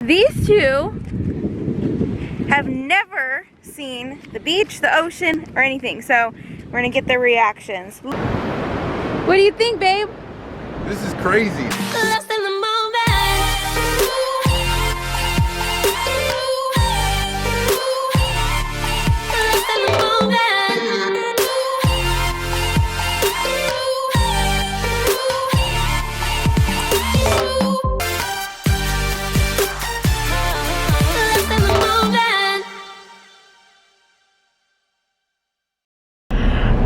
These two have never seen the beach, the ocean, or anything, so we're gonna get their reactions. What do you think, babe? This is crazy.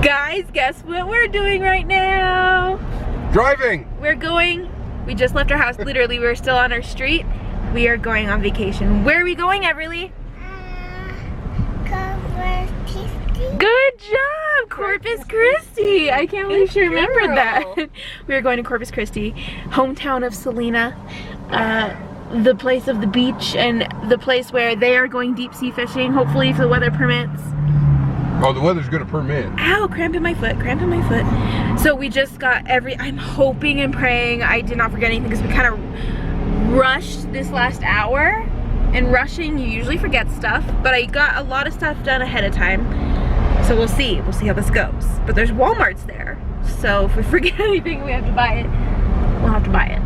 Guys, guess what we're doing right now? Driving. We just left our house. Literally, we're still on our street. We are going on vacation. Where are we going, Everly? Corpus Christi. Good job, Corpus Christi. I can't believe she remembered that. We are going to Corpus Christi, hometown of Selena, the place of the beach and the place where they are going deep sea fishing, hopefully if the weather permits. Oh, the weather's gonna permit. Ow, cramp in my foot, cramp in my foot. So we just got I'm hoping and praying I did not forget anything because we kind of rushed this last hour. And rushing, you usually forget stuff, but I got a lot of stuff done ahead of time. So we'll see how this goes. But there's Walmarts there. So if we forget anything, we have to buy it. We'll have to buy it.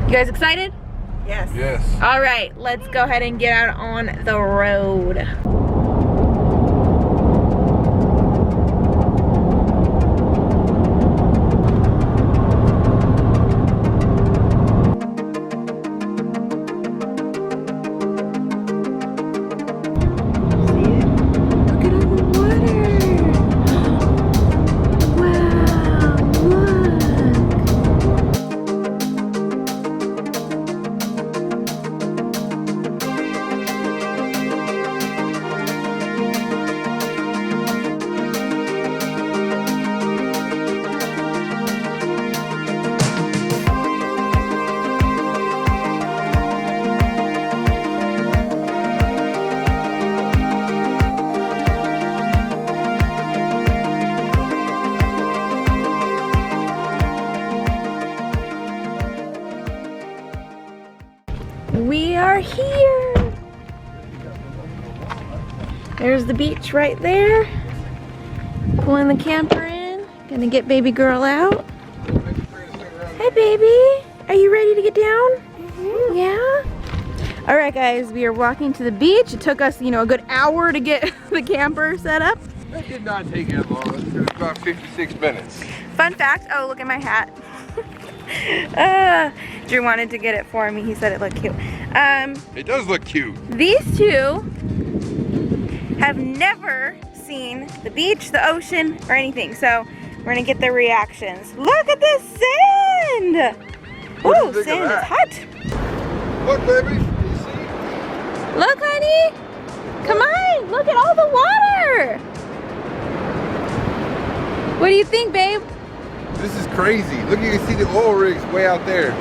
You guys excited? Yes. Yes. All right, let's go ahead and get out on the road. We are here. There's the beach right there. Pulling the camper in. Gonna get baby girl out. Hey baby, are you ready to get down? Mm-hmm. Yeah? All right guys, we are walking to the beach. It took us, a good hour to get the camper set up. That did not take that long. It was about 56 minutes. Fun fact, oh look at my hat. Drew wanted to get it for me. He said it looked cute. It does look cute. These two have never seen the beach, the ocean, or anything. So we're gonna get their reactions. Look at this sand! Ooh, sand is hot. Look, baby. You see? Look, honey. Come on. Look at all the water. What do you think, babe? This is crazy. Look, you can see the oil rigs way out there.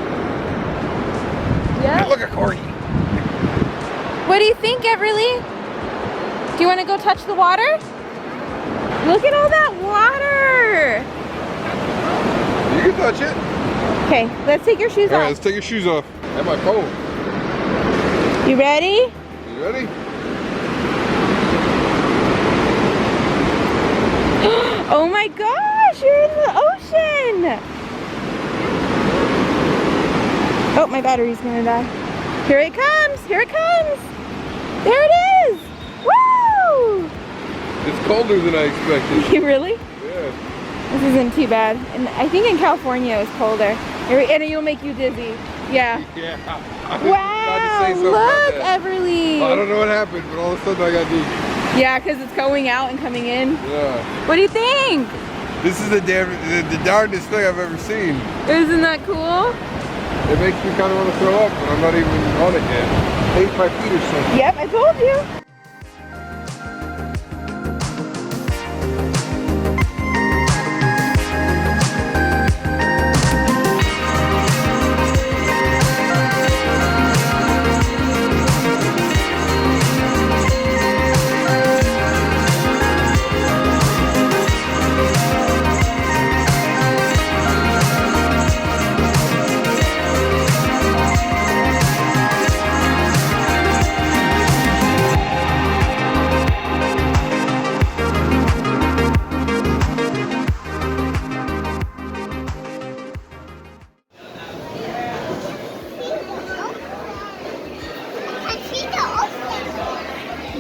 Yeah. Look at Corky. What do you think, Everly? Do you want to go touch the water? Look at all that water. You can touch it. Okay, let's take your shoes off. All right, let's take your shoes off. And my coat. You ready? You ready? Oh my gosh, you're in the ocean. Oh, my battery's gonna die. Here it comes, here it comes. There it is. Woo! It's colder than I expected. You really? Yeah. This isn't too bad. And I think in California it's colder. And it'll make you dizzy. Yeah. Yeah. Wow, look, Everly. Well, I don't know what happened, but all of a sudden I got dizzy. Yeah, because it's going out and coming in. Yeah. What do you think? This is the darndest thing I've ever seen. Isn't that cool? It makes me kind of want to throw up, but I'm not even on it yet. Hate my feet or something. Yep, I told you.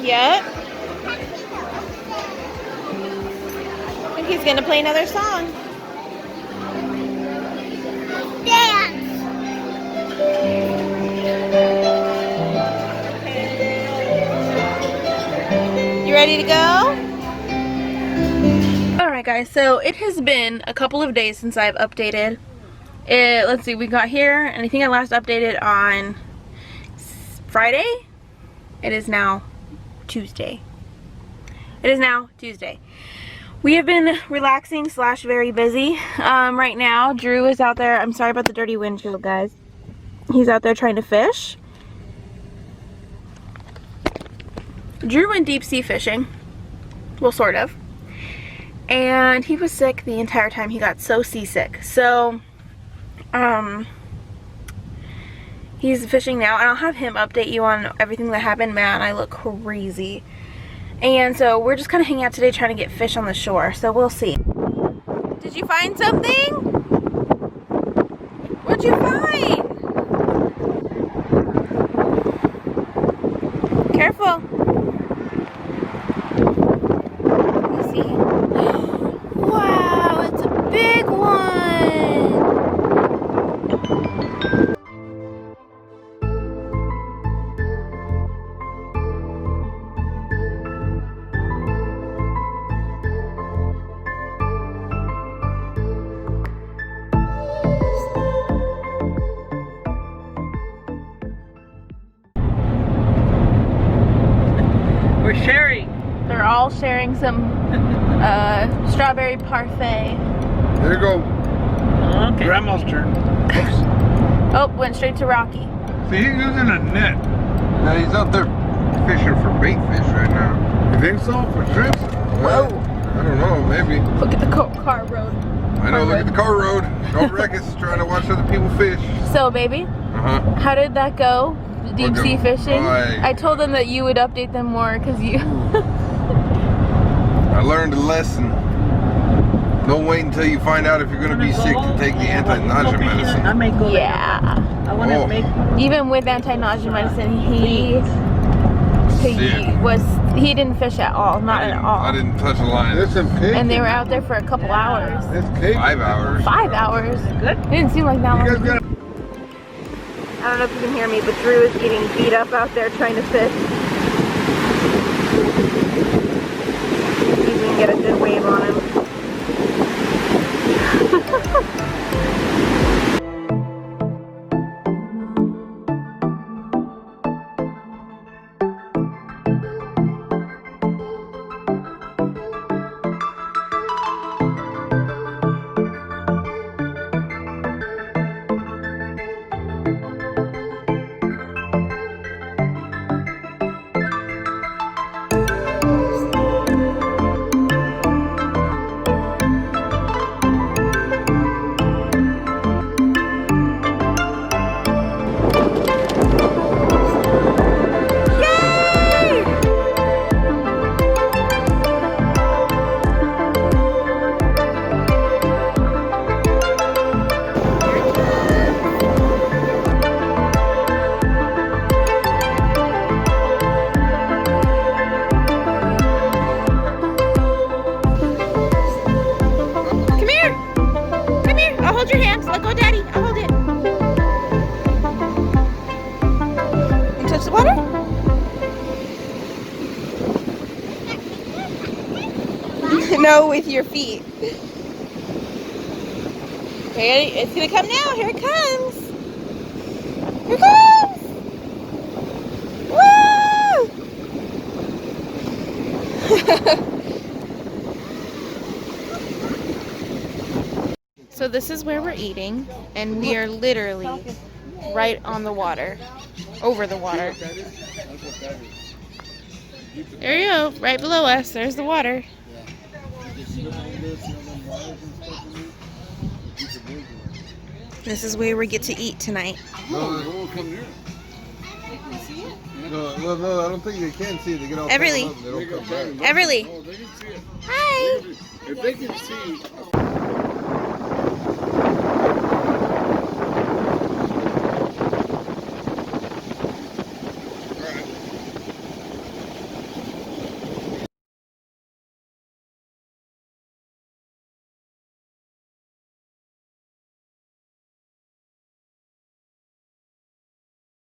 Yep. I think he's gonna play another song. Dance. You ready to go? Alright guys, so it has been a couple of days since I've updated. Let's see, we got here, and I think I last updated on Friday. It is now Tuesday. It is now Tuesday. We have been relaxing / very busy right now. Drew is out there. I'm sorry about the dirty windshield, guys. He's out there trying to fish. Drew went deep sea fishing. Well, sort of. And he was sick the entire time. He got so seasick. So, he's fishing now, and I'll have him update you on everything that happened. Man, I look crazy. And so we're just kind of hanging out today trying to get fish on the shore. So we'll see. Did you find something? What'd you find? Careful. Let me see. Wow, it's a big one. We're sharing. They're all sharing some strawberry parfait. There you go. Okay. Grandma's turn. Oops. Oh, went straight to Rocky. See, he's using a net. Now he's out there fishing for bait fish right now. You think so? For shrimp? Whoa. I don't know, maybe. Look at the car road. I know, look at the car road. Don't wreck us trying to watch other people fish. So, baby, how did that go? Deep sea fishing? I told them that you would update them more because you... I learned a lesson. Don't wait until you find out if you're going to be sick to take the anti-nausea medicine. I may go. Yeah. I want to make. Even with anti-nausea medicine, he didn't fish at all. Not at all. I didn't touch a line. And they were out there for a couple hours. 5 hours. 5 hours. Good. It didn't seem like that long. I don't know if you can hear me, but Drew is getting beat up out there trying to fish. See if we can get a good wave on him. No, with your feet. Okay, it's gonna come now. Here it comes. Here it comes. Woo! So this is where we're eating, and we are literally right on the water, over the water. There you go, right below us. There's the water. This is where we get to eat tonight. No, come here. No, I don't think they can see it. They get all Everly. They don't come back. Everly. Oh, they can see it. Hi. If they can see